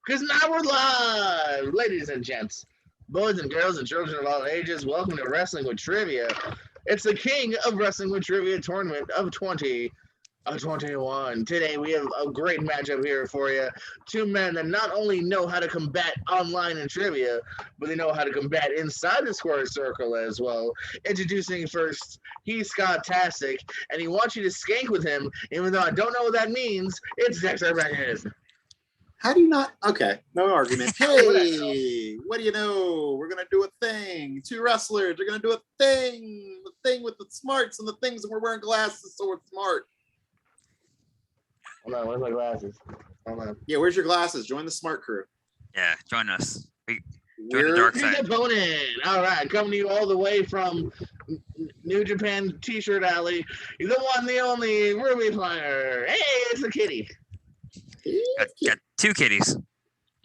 Because now we're live, ladies and gents, boys and girls and children of all ages. Welcome to Wrestling with Trivia. It's the King of Wrestling with Trivia tournament of 2021. Today we have a great matchup here for you. Two men that not only know how to combat online in trivia, but they know how to combat inside the square circle as well. Introducing first, he's Scott Tastic, and he wants you to skank with him, even though I don't know what that means. It's Dexter Beckett. How do you not? Okay, no argument. Hey, what do you know? We're going to do a thing. Two wrestlers are going to do a thing. The thing with the smarts and the things that we're wearing glasses, so we're smart. Hold on, where's my glasses? Hold on. Yeah, where's your glasses? Join the smart crew. Yeah, join us. Join We're the dark Big side. opponent. All right, coming to you all the way from New Japan T-shirt Alley. The one, the only Ruby Flyer. Hey, it's the kitty. Got two kitties.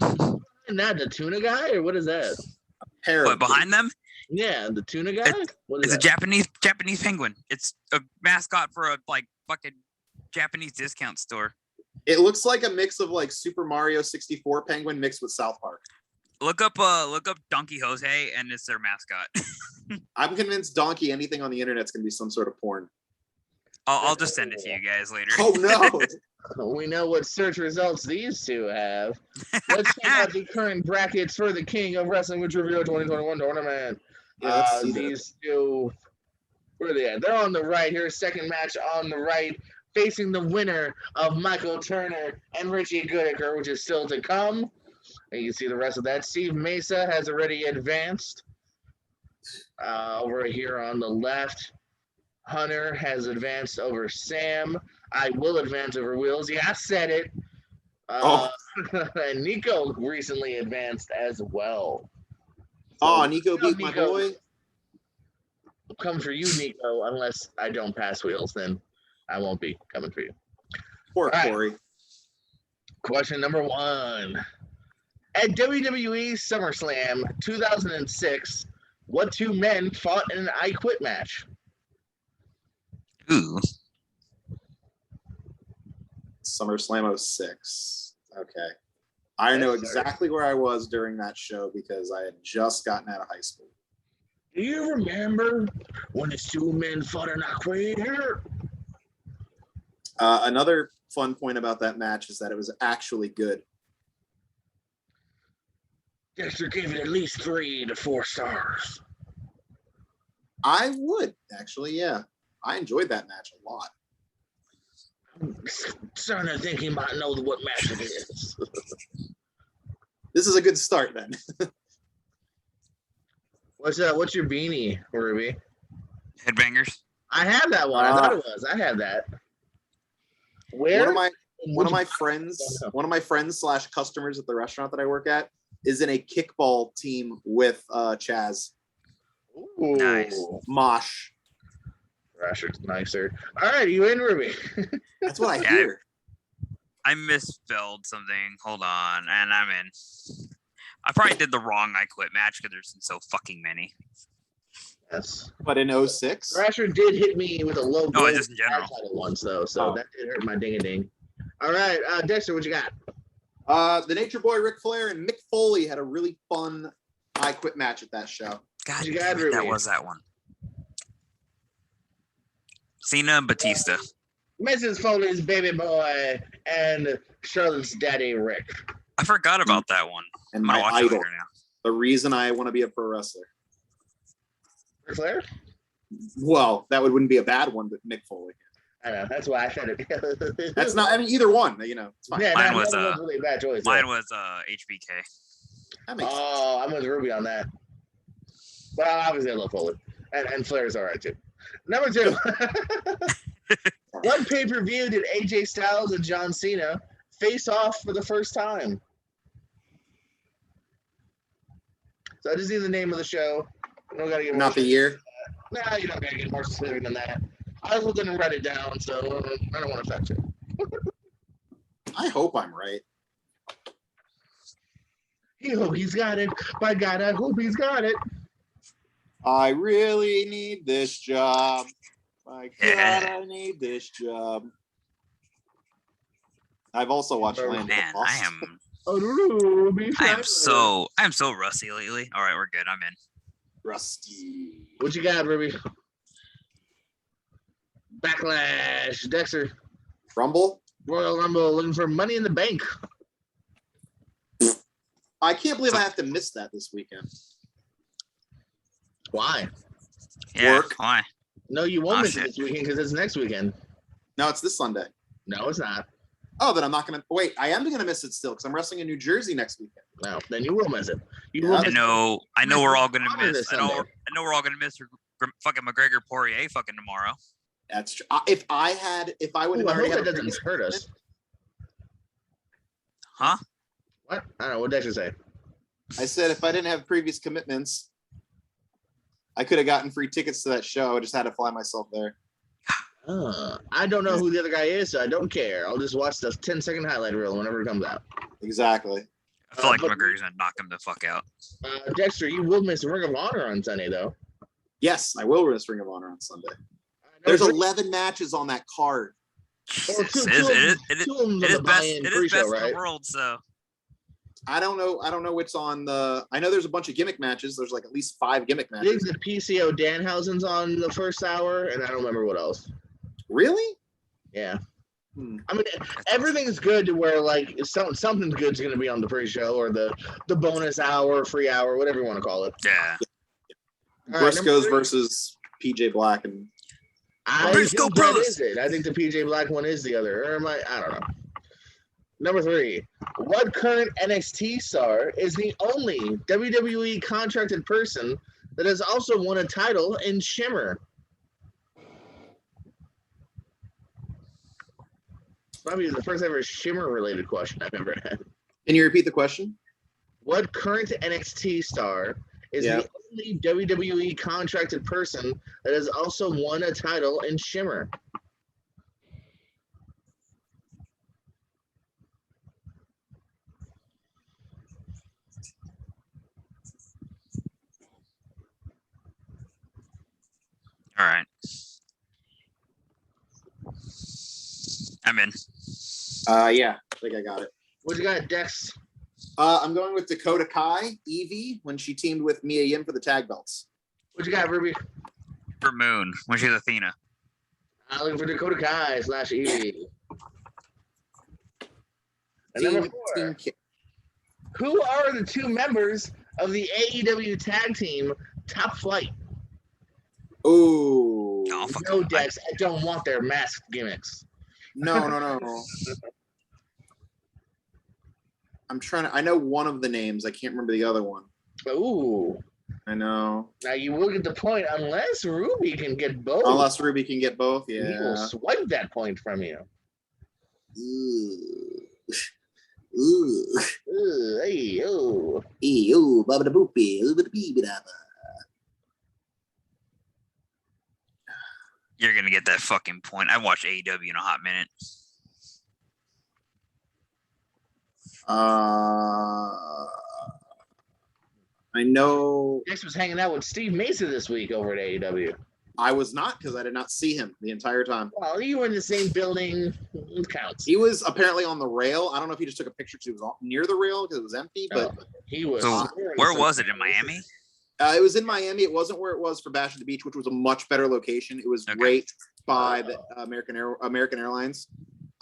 Not the tuna guy, or what is that? What, behind them? Yeah, the tuna guy. What is It's a Japanese penguin. It's a mascot for a fucking Japanese discount store. It looks like a mix of like Super Mario 64 penguin mixed with South Park. Look up Donkey Jose, and it's their mascot. I'm convinced Donkey anything on the internet's gonna be some sort of porn. I'll just send it to you guys later. Oh no! We know what search results these two have. Let's check out the current brackets for the King of Wrestling with Trivia 2021 tournament. Yeah, These two, where are they at? They're on the right here. Second match on the right, facing the winner of Michael Turner and Richie Goodacre, which is still to come. And you can see the rest of that. Steve Mesa has already advanced. Over here on the left, Hunter has advanced over Sam. I will advance over Wheels. Yeah, I said it. And Nico recently advanced as well. So, Nico beat my boy. Come for you, Nico. Unless I don't pass Wheels, then I won't be coming for you. Poor All right. Corey. Question number one. At WWE SummerSlam 2006, what two men fought in an I Quit match? Ooh. SummerSlam 06. Okay. I know exactly where I was during that show because I had just gotten out of high school. Do you remember when the two men fought in I Quit? Another fun point about that match is that it was actually good. Dexter gave it at least 3 to 4 stars. I would, actually, yeah. I enjoyed that match a lot. I'm starting to think he might know what match it is. This is a good start, then. What's your beanie, Ruby? Headbangers. I have that one. I thought it was. I have that. Where? One of my friends / customers at the restaurant that I work at is in a kickball team with Chaz. Ooh. Nice. Mosh. Rashard's nicer. All right, you in, Ruby? That's what I hear. I misspelled something. Hold on, and I'm in. I probably did the wrong I Quit match because there's so fucking many. Yes. But in 06? Rashard did hit me with a low blow just in general. once, though, so that did hurt my ding-a-ding. All right, Dexter, what you got? The Nature Boy Ric Flair and Mick Foley had a really fun I Quit match at that show. God You damn got it, that Ruby. was that one. Cena and Batista. Mrs. Foley's baby boy and Charlotte's daddy, Rick. I forgot about that one. And I'm my gonna watch it idol. later now. The reason I want to be a pro wrestler. Ric Flair? Well, that wouldn't be a bad one, but Mick Foley. I know, that's why I said it. That's not, I mean, either one, it's fine. Yeah, Mine that was, was really a bad choice. Mine was HBK. That makes sense. I'm with Ruby on that. But obviously I love Foley. And Flair's all right, too. Number 2. What pay-per-view did AJ Styles and John Cena face off for the first time? So I just need the name of the show. You don't gotta get Not the year. Nah, you don't gotta get more specific than that. I didn't write it down, so I don't want to fact check. I hope I'm right. He's got it. By God, I hope he's got it. I really need this job. My God, I need this job. I've also watched Land of the Man, Lost. I am Oh, Ruby. I'm so rusty lately. All right, we're good. I'm in. Rusty. What you got, Ruby? Backlash. Dexter. Rumble. Royal Rumble looking for Money in the Bank. I can't believe I have to miss that this weekend. Why? Yeah, Work. why? No, you won't Oh, miss it shit. this weekend because it's next weekend. No, it's this Sunday. No, it's not. Oh, then I'm not going to wait. I am going to miss it still because I'm wrestling in New Jersey next weekend. No, then you will miss it. You Yeah. will I miss know we're all gonna Honor miss. this I know Sunday. we're all gonna miss fucking McGregor Poirier fucking tomorrow. That's true. If I would Ooh, I already hope had that a doesn't previous hurt us. commitment, Huh? What? I don't know. What Dexter say? I said if I didn't have previous commitments, I could have gotten free tickets to that show. I just had to fly myself there. I don't know who the other guy is, so I don't care. I'll just watch the 10-second highlight reel whenever it comes out. Exactly. I feel like but- McGregor's gonna knock him the fuck out. Dexter, you will miss Ring of Honor on Sunday, though. Yes, I will miss Ring of Honor on Sunday. There's 11 matches on that card. Well, Jesus, two it of them's on is the best. buy-in It is pre-show, best in right? the world. So I don't know what's on the. I know there's a bunch of gimmick matches. There's like at least 5 gimmick I think matches. the PCO Danhausen's on the first hour, and I don't remember what else. Really? Yeah. Hmm. I mean, everything's good to where like something good's going to be on the pre-show or the bonus hour, free hour, whatever you want to call it. yeah, All right, number Briscoes 3. versus PJ Black and I Briscoe think that Brothers. is it. I think the PJ Black one is the other. Or am I don't know. Number 3. What current NXT star is the only WWE contracted person that has also won a title in Shimmer? Probably the first ever Shimmer related question I've ever had. Can you repeat the question? What current NXT star is Yeah. the only WWE contracted person that has also won a title in Shimmer? all right. I'm in. Yeah, I think I got it. What you got, Dex? I'm going with Dakota Kai, Evie, when she teamed with Mia Yim for the tag belts. What you got, Ruby? For Moon when she's Athena. Looking for Dakota Kai / Evie. And number 4. Who are the 2 members of the AEW tag team Top Flight? Oh Oh, fuck No, him. Dex, I don't want their masked gimmicks. no. I'm trying to. I know one of the names. I can't remember the other one. Ooh. I know. Now you will get the point unless Ruby can get both. Unless Ruby can get both. He will Yeah. swipe that point from you. Ooh. Ooh, hey, oh. Ooh, baba da boopy, ooh, bada bee, bada ba. You're gonna get that fucking point. I watched AEW in a hot minute. I know Dex was hanging out with Steve Mesa this week over at AEW. I was not because I did not see him the entire time. Well, you were in the same building. It counts. He was apparently on the rail. I don't know if he just took a picture because he was near the rail because it was empty, but He was. So, swearing Where some- was it? In Miami? it was in Miami. It wasn't where it was for Bash at the Beach, which was a much better location. It was Okay. raped by the American Airlines.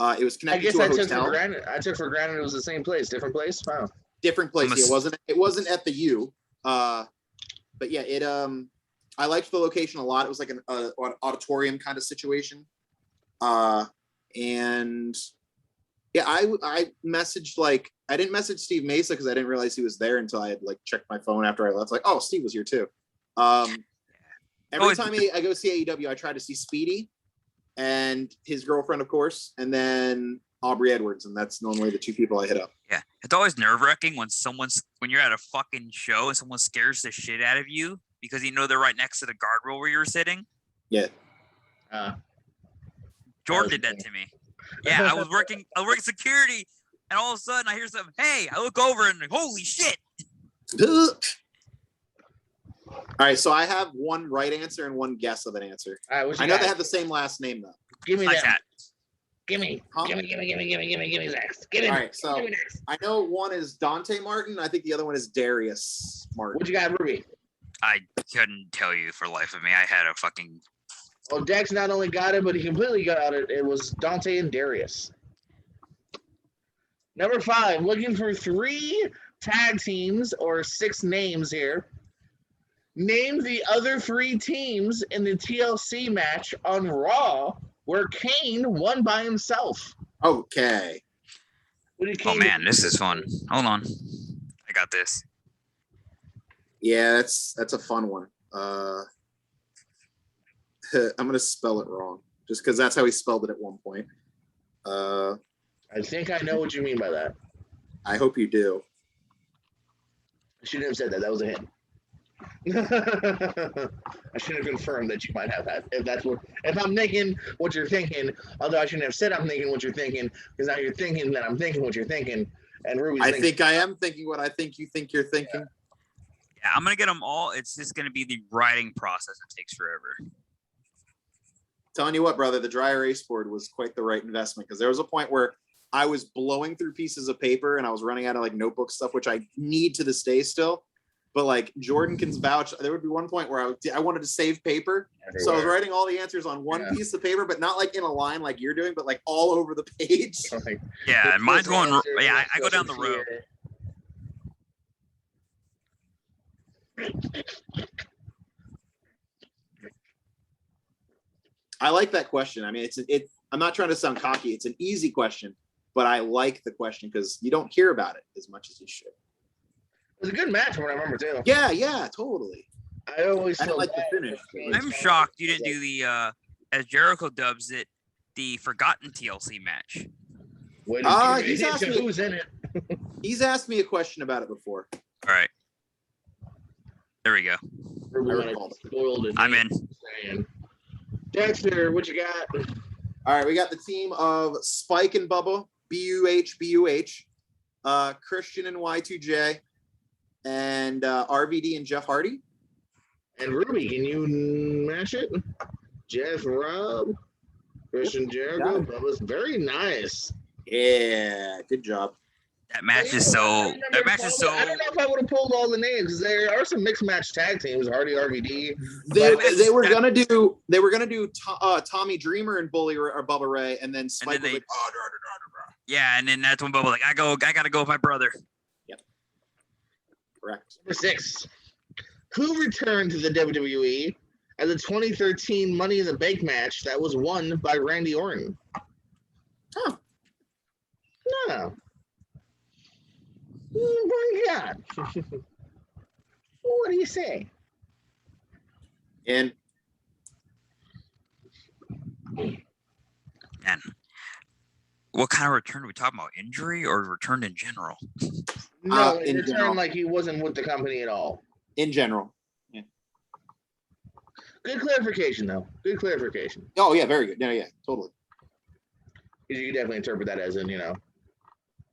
It was I connected guess to a I took hotel. for granted. I took for granted it was the same place, different place. Wow. Different place. I'm Yeah, ass- it wasn't at the U. But yeah, it I liked the location a lot. It was like an auditorium kind of situation. And yeah, I messaged I didn't message Steve Mesa because I didn't realize he was there until I had checked my phone after I left. Like, oh, Steve was here too. Every time I go see AEW, I try to see Speedy and his girlfriend, of course, and then Aubrey Edwards, and that's normally the 2 people I hit up. Yeah, it's always nerve wracking when you're at a fucking show and someone scares the shit out of you because they're right next to the guardrail where you were sitting. Yeah. Jordan did that to me. Yeah, I was working security, and all of a sudden I hear something. Hey, I look over and holy shit! All right, so I have one right answer and one guess of an answer. All right, what you I know got? they have the same last name though. Give me Like that. that. Gimme next. Get All in. right, so Give me next. I know one is Dante Martin. I think the other one is Darius Martin. What you got, Ruby? I couldn't tell you for the life of me. I had a fucking. Well, Dex not only got it, but he completely got it. It was Dante and Darius. Number 5, looking for 3 tag teams or 6 names here. Name the other 3 teams in the TLC match on Raw where Kane won by himself. Okay. Oh man, this is fun. Hold on, I got this. Yeah, that's a fun one. I'm gonna spell it wrong, just because that's how he spelled it at one point. I think I know what you mean by that. I hope you do. I shouldn't have said that. That was a hint. I should have confirmed that you might have that. If I'm thinking what you're thinking, although I shouldn't have said I'm thinking what you're thinking, because now you're thinking that I'm thinking what you're thinking, and Ruby's I thinking. think I am thinking what I think you think you're thinking. Yeah, I'm gonna get them all. It's just gonna be the writing process that takes forever. Telling you what, brother, the dry erase board was quite the right investment, because there was a point where I was blowing through pieces of paper and I was running out of like notebook stuff, which I need to this day still. But like Jordan can vouch, there would be one point where I wanted to save paper. Everywhere. So I was writing all the answers on one piece of paper, but not like in a line like you're doing, but like all over the page. Like, Yeah, and mine's going. answer, Yeah, I go down the road. I like that question. I mean, I'm not trying to sound cocky. It's an easy question, but I like the question because you don't hear about it as much as you should. It was a good match from what I remember too. Yeah, totally. I always I feel like the bad finish. for I'm shocked you didn't do the as Jericho dubs it, the forgotten TLC match. He's asked me who's in it. He's asked me a question about it before. All right, there we go. I'm in. Dexter, what you got? All right, we got the team of Spike and Bubba, BUH, Christian and Y2J, and RVD and Jeff Hardy. And Ruby, can you match it? Jeff, Rob, Christian, Jericho, Bubba's very nice. Yeah, good job. That match is so. That match is so. I don't know if I would have pulled all the names because there are some mixed match tag teams. Hardy, RVD. They were gonna do Tommy Dreamer and Bully or Bubba Ray, and then Spike was like, oh, yeah, and then that's when Bubba was like, I gotta go with my brother. Yep. Correct. Number 6. Who returned to the WWE at the 2013 Money in the Bank match that was won by Randy Orton? Huh. No. Oh my God. What do you say? And Man, what kind of return are we talking about? Injury or return in general? No, in return general. like he wasn't with the company at all. in general. Yeah. Good clarification, though. Good clarification. Oh yeah, very good. Yeah, totally. You can definitely interpret that as in,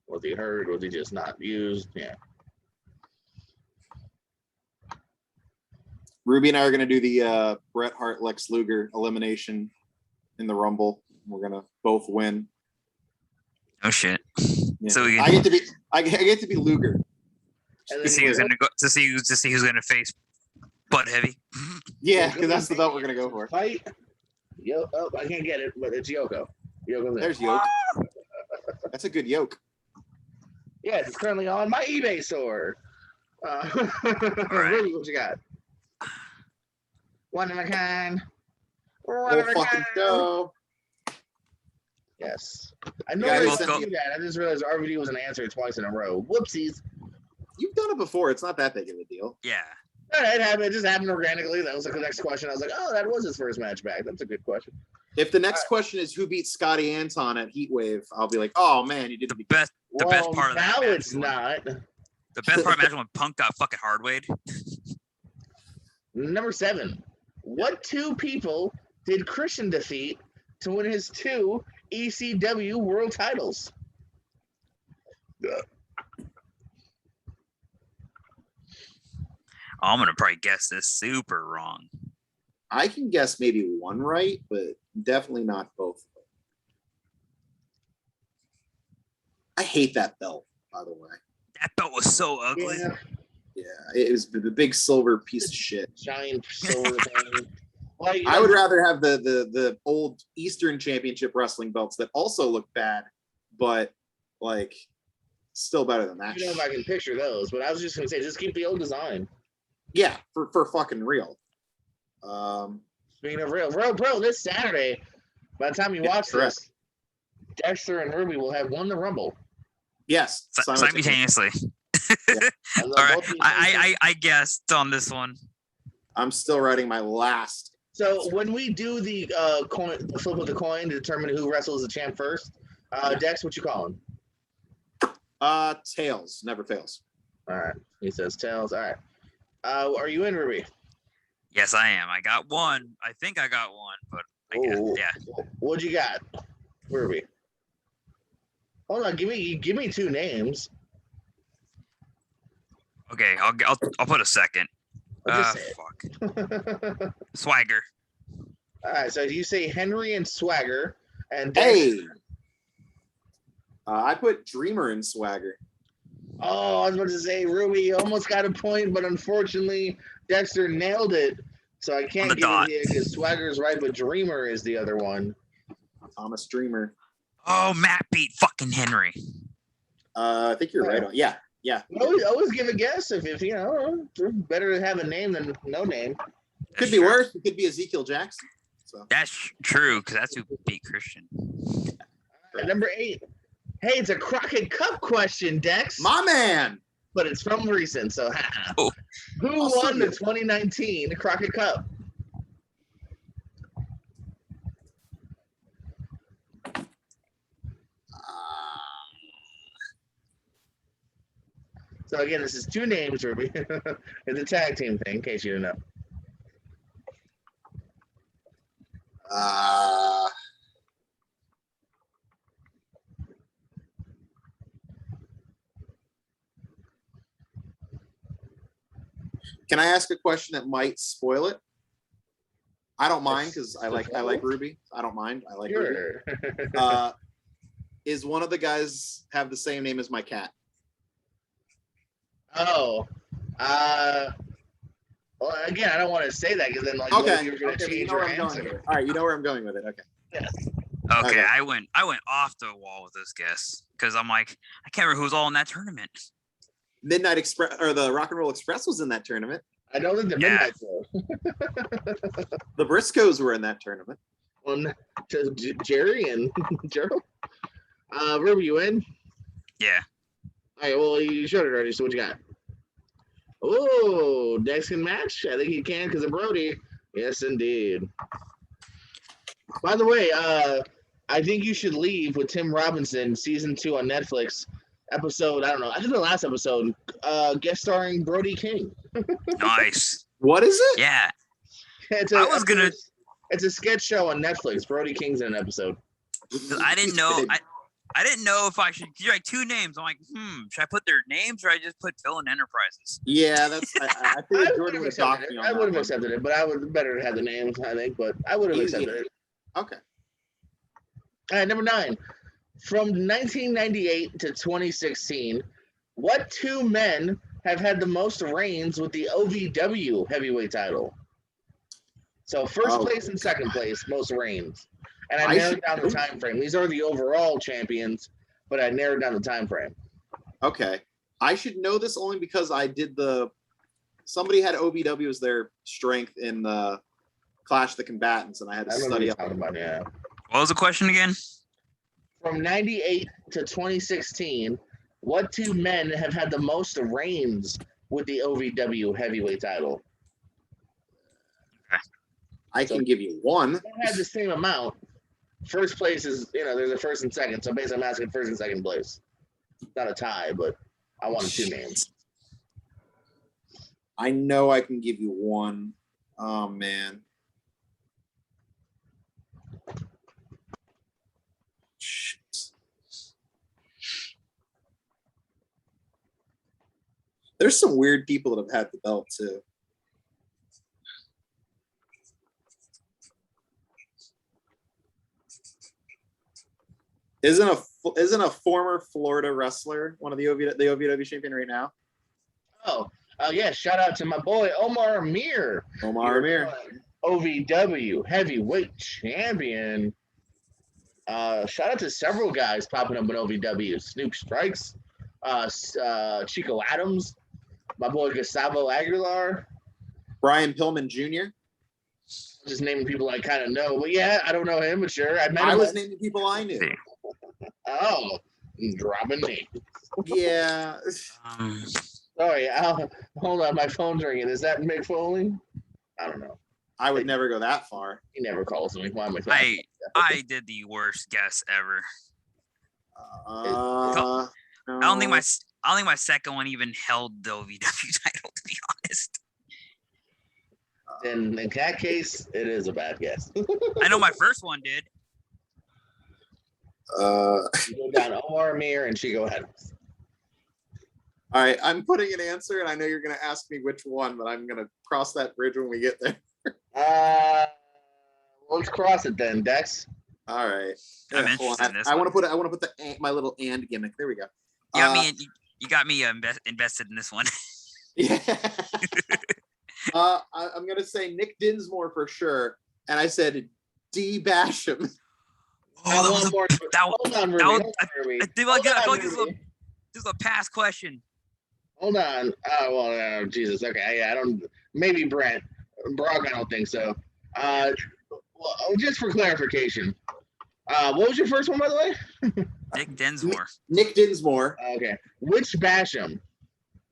was he hurt? Was he just not used? Yeah. Ruby and I are going to do the Bret Hart Lex Luger elimination in the Rumble. We're going to both win. Oh shit! Yeah. So I get to be Luger. And to see who's gonna go to see who's gonna face Butt Heavy. Yeah, because that's the belt we're going to go for. Fight. I can't get it, but it's Yoko. There's yoke. That's a good yoke. Yes, it's currently on my eBay store. right. Ruby, what you got? One of a kind. Whole fucking show. Yes. I know Yeah, I both said go- that. I just realized RVD was an answer twice in a row. Whoopsies. You've done it before. It's not that big of a deal. Yeah. All right, it just happened organically. That was like the next question. I was like, oh, that was his first match back. That's a good question. If the next question is who beat Scotty Anton at Heatwave, I'll be like, oh man, you did The best part of that now match it's was when- not. The best part of the match was when Punk got fucking hardwayed. Number 7. What 2 people did Christian defeat to win his 2 ECW world titles? I'm gonna probably guess this super wrong. I can guess maybe one right, but definitely not both. hate that belt, by the way. That belt was so ugly. Yeah, it was the big silver piece of shit. Giant silver thing. Like, I would rather have the old Eastern Championship wrestling belts that also look bad, but like still better than that. I don't know if I can picture those, but I was just gonna say, just keep the old design. Yeah, for fucking real. Speaking of real, bro, this Saturday, by the time you watch this, Dexter and Ruby will have won the Rumble. Yes, simultaneously. Yeah. All right, I guessed on this one. I'm still writing my last. So when we do the the flip of the coin to determine who wrestles the champ first, Dex, what you calling? Tails never fails. All right, he says tails. All right, are you in, Ruby? Yes, I am. I got one. I think I got one, but I guess, yeah. What you got, Ruby? Hold on, give me two names. Okay, I'll put a second. Just say fuck. Swagger. All right, so you say Henry and Swagger, and Dex. Hey, I put Dreamer and Swagger. Oh, I was about to say Ruby almost got a point, but unfortunately Dexter nailed it. So I can't give it here because Swagger's right, but Dreamer is the other one. Thomas Dreamer. Oh, Matt beat fucking Henry. I think you're right on. Yeah. Always give a guess if you know. Better to have a name than no name. Could be worse. It could be Ezekiel Jackson. So that's true because that's who beat Christian. Number 8. Hey, it's a Crockett Cup question, Dex. My man. But it's from recent, so oh. Who won the 2019 Crockett Cup? So again, this is two names, Ruby. It's a tag team thing, in case you didn't know. Can I ask a question that might spoil it? I don't mind because I like Ruby. I don't mind. I like Ruby. Is one of the guys have the same name as my cat? Oh, well, again, I don't want to say that because then, like, okay, you're going to change your answer. All right, you know where I'm going with it. Okay. Yes. Okay, I went off the wall with this guess because I'm like, I can't remember who's all in that tournament. Midnight Express or the Rock and Roll Express was in that tournament. I don't think the Midnight Show. The Briscoes were in that tournament. Jerry and Gerald. Ruby, you in? Yeah. All right. Well, you showed it already. So what you got? Oh, Dex can match. I think he can because of Brody. Yes, indeed. By the way, I think you should leave with Tim Robinson, season 2 on Netflix. Episode, I don't know. I think the last episode, guest starring Brody King. Nice. What is it? Yeah. It's a sketch show on Netflix. Brody King's in an episode. I didn't know. I didn't know if I should. You're like 2 names. I'm like, should I put their names or I just put Villain Enterprises? Yeah, that's. I think Jordan would have accepted it. I would have accepted it, but I would better have the names. I think, but I would have accepted it. Okay. All right, number 9. From 1998 to 2016, what 2 men have had the most reigns with the OVW heavyweight title? So first place and second place, most reigns. And I narrowed down the time frame. These are the overall champions, but I narrowed down the time frame. Okay. I should know this only because I did somebody had OVW as their strength in the Clash of the Combatants, and I had to study up. Yeah. What was the question again? From 98 to 2016, what 2 men have had the most reigns with the OVW heavyweight title? I can give you one. They had the same amount. First place is, there's a first and second. So basically, I'm asking first and second place. Not a tie, but I wanted 2 names. I know I can give you one. Oh, man. Shit. There's some weird people that have had the belt, too. Isn't a isn't a former Florida wrestler one of the OVW champion right now? Oh, yeah. Shout out to my boy Omar Amir. Omar Amir. OVW heavyweight champion. Shout out to several guys popping up in OVW. Snoop Strikes, Chico Adams, my boy Gustavo Aguilar, Brian Pillman Jr. Just naming people I kind of know, but yeah, I don't know him, but sure, I met him. I was naming people I knew. Oh, dropping names. Yeah. Sorry, hold on, my phone's ringing. Is that Mick Foley? I don't know. I would never go that far. He never calls me. Why am I did the worst guess ever. No. I don't think my second one even held the OVW title, to be honest. In that case, it is a bad guess. I know my first one did. You go down Omar Amir and Chico Adams. All right, I'm putting an answer, and I know you're going to ask me which one, but I'm going to cross that bridge when we get there. Let's cross it then, Dex. All right. I'm interested in this. I want to put my little and gimmick. There we go. You got me invested in this one. Yeah. I'm gonna say Nick Dinsmore for sure, and I said D Basham. Oh, I feel like this is a past question. Hold on. Oh well, Jesus. Okay, yeah, I don't. Maybe Brent. Brock, I don't think so. Well, just for clarification, what was your first one, by the way? Nick Dinsmore. Nick Dinsmore. Okay. Which Basham?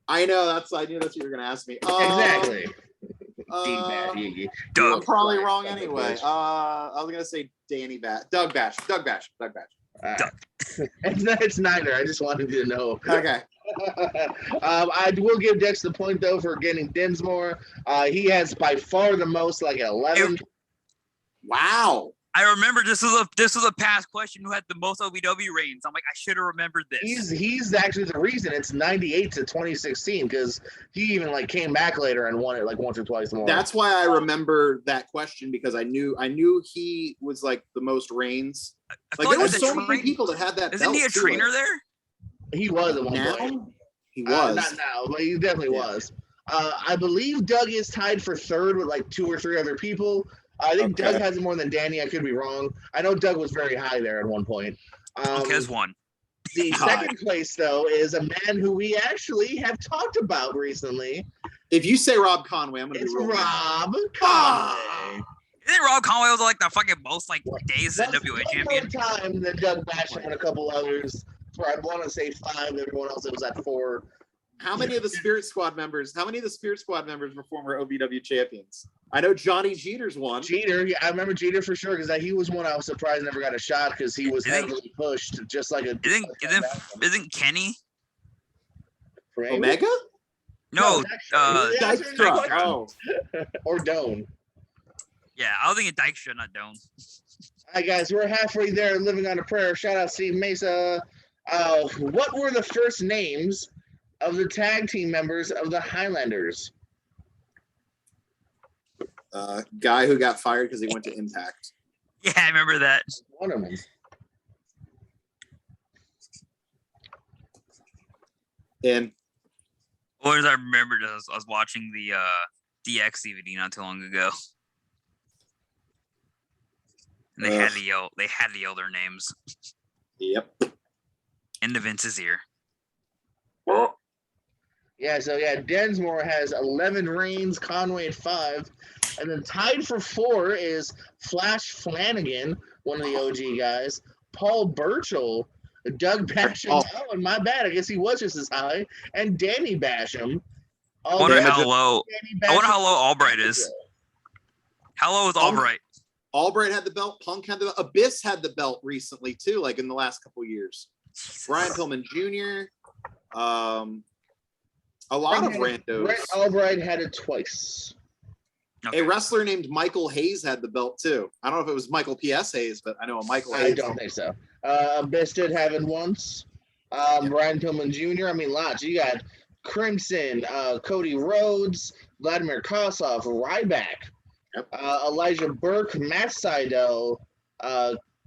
I know. I knew that's what you were gonna ask me. Exactly. I'm probably wrong anyway. I was gonna say Doug Basham. It's neither. I just wanted you to know. Okay. I will give Dex the point though for getting Dinsmore. He has by far the most, like 11. Wow. I remember this was a past question. Who had the most OVW reigns? I'm like, I should have remembered this. He's actually the reason it's 98 to 2016 because he even like came back later and won it like once or twice more. That's why I remember that question because I knew he was like the most reigns. Like there were so many people that had that. Isn't he a trainer there? He was at one point. He was not now, but he definitely was. I believe Doug is tied for third with like 2 or 3 other people. I think Doug has it more than Danny. I could be wrong. I know Doug was very high there at one point. Has won. The second place, though, is a man who we actually have talked about recently. If you say Rob Conway, I'm going to be Rob Conway. Isn't Rob Conway was like the fucking most like days NWA champion? Time than Doug Basham and a couple others. For I want to say 5. Everyone else it was at 4. How many of the Spirit Squad members were former OVW champions? I know Johnny Jeter's one. Jeter, yeah, I remember Jeter for sure because he was one I was surprised never got a shot because he was heavily pushed, just like a. Isn't Kenny? Omega? No, Dexter. Oh, or Doan. Yeah, I was thinking Dykstra, not Doan. All right, guys, we're halfway there. Living on a prayer. Shout out Steve Mesa. What were the first names of the tag team members of the Highlanders? Guy who got fired because he went to Impact. Yeah, I remember that. One of them. And What I remembered I was watching the DX DVD not too long ago. And they had to yell their names. Yep. Into Vince's ear. Yeah, so Densmore has 11 reigns, Conway at 5. And then tied for 4 is Flash Flanagan, one of the OG guys, Paul Burchill, Doug Basham. Oh, and my bad, I guess he was just as high. And Danny Basham. I wonder how low Albright is. How low is Albright? Albright had the belt. Punk had the belt. Abyss had the belt recently too, like in the last couple years. Jesus. Brian Pillman Jr. A lot of randos. Brett Albright had it twice. Okay. A wrestler named Michael Hayes had the belt too. I don't know if it was Michael P.S. Hayes, but I know a Michael Hayes. I don't think so. Abyss did have it once. Brian Pillman Jr. I mean, lots. You got Crimson, Cody Rhodes, Vladimir Kosov, Ryback, Elijah Burke, Matt Sydal,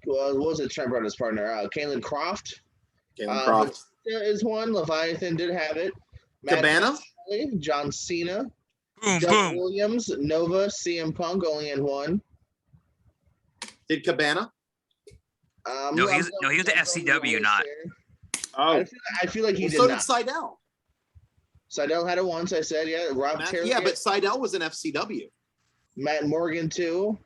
what was it? Trent Brothers partner. Kalen Croft. Kalen Croft. Is one. Leviathan did have it. Cabana. John Cena. Boom, Doug boom. Williams. Nova. CM Punk only had one. Did Cabana? No, he was the FCW, not. Oh, I feel like he did so not. did Seidel. Seidel had it once. I said, yeah. Rob Terry. Yeah, but Seidel was an FCW. Matt Morgan too.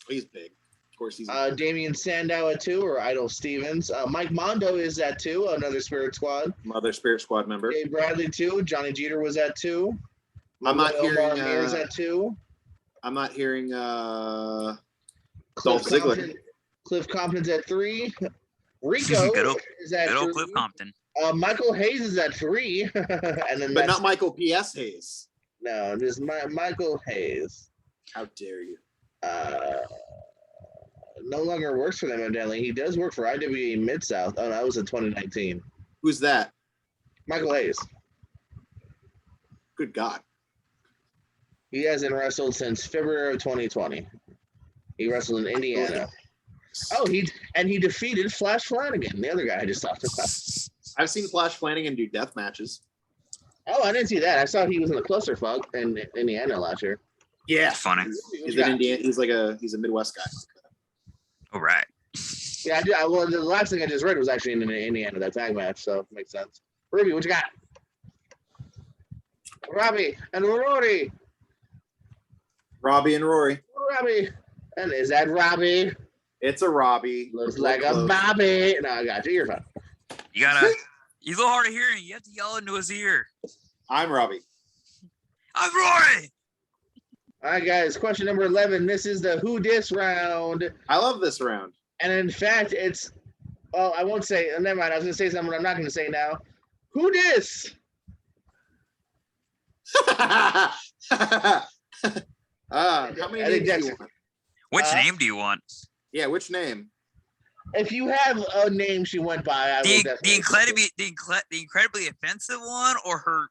He's big. Of course, he's. Damian Sandow at 2, or Idol Stevens. Mike Mondo is at 2, another Spirit Squad. Another Spirit Squad member. Dave Bradley 2. Johnny Jeter was at 2. I'm not hearing. Is at 2. I'm not hearing. Cliff Dolph Ziggler. Cliff Compton's at 3. Rico is at 3. Cliff Compton. Michael Hayes is at 3. And then but not Michael P.S. Hayes. No, just Michael Hayes. How dare you? No longer works for them, evidently. He does work for IWA Mid-South. Oh, that was in 2019. Who's that? Michael Hayes. Good God. He hasn't wrestled since February of 2020. He wrestled in Indiana. Oh, he defeated Flash Flanagan, the other guy I just talked about. I've seen Flash Flanagan do death matches. Oh, I didn't see that. I saw he was in a clusterfuck in Indiana last year. Yeah, funny. He's an Indiana. He's a Midwest guy. All right. Yeah, well, the last thing I just read was actually in Indiana, that tag match, so it makes sense. Ruby, what you got? Robbie and Rory. Robbie and Rory. Robbie. And is that Robbie? It's a Robbie. Looks like a Bobby. No, I got you. You're fine. You gotta. He's a little hard of hearing. You have to yell into his ear. I'm Robbie. I'm Rory. All right, guys. Question number 11. This is the Who Dis round. I love this round. And in fact, it's. Well, I won't say. Never mind. I was going to say something I'm not going to say now. Who Dis? How many names do you want? Which name do you want? Yeah, which name? If you have a name she went by, I will definitely. The incredibly offensive one, or her.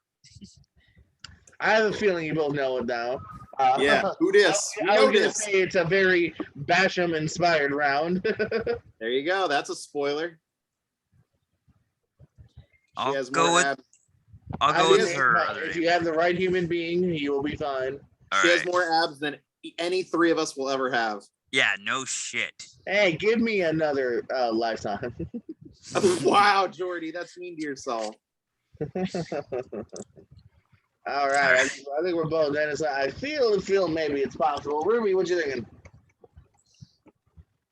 I have a feeling you both know it now. Yeah, who dis? I was going to say it's a very Basham-inspired round. There you go. That's a spoiler. I'll go with her. If you have the right human being, you will be fine. She has more abs than any three of us will ever have. Yeah, no shit. Hey, give me another lifetime. Wow, Jordy, that's mean to yourself. All right, I think we're both. Dennis, I feel maybe it's possible. Ruby, what you thinking?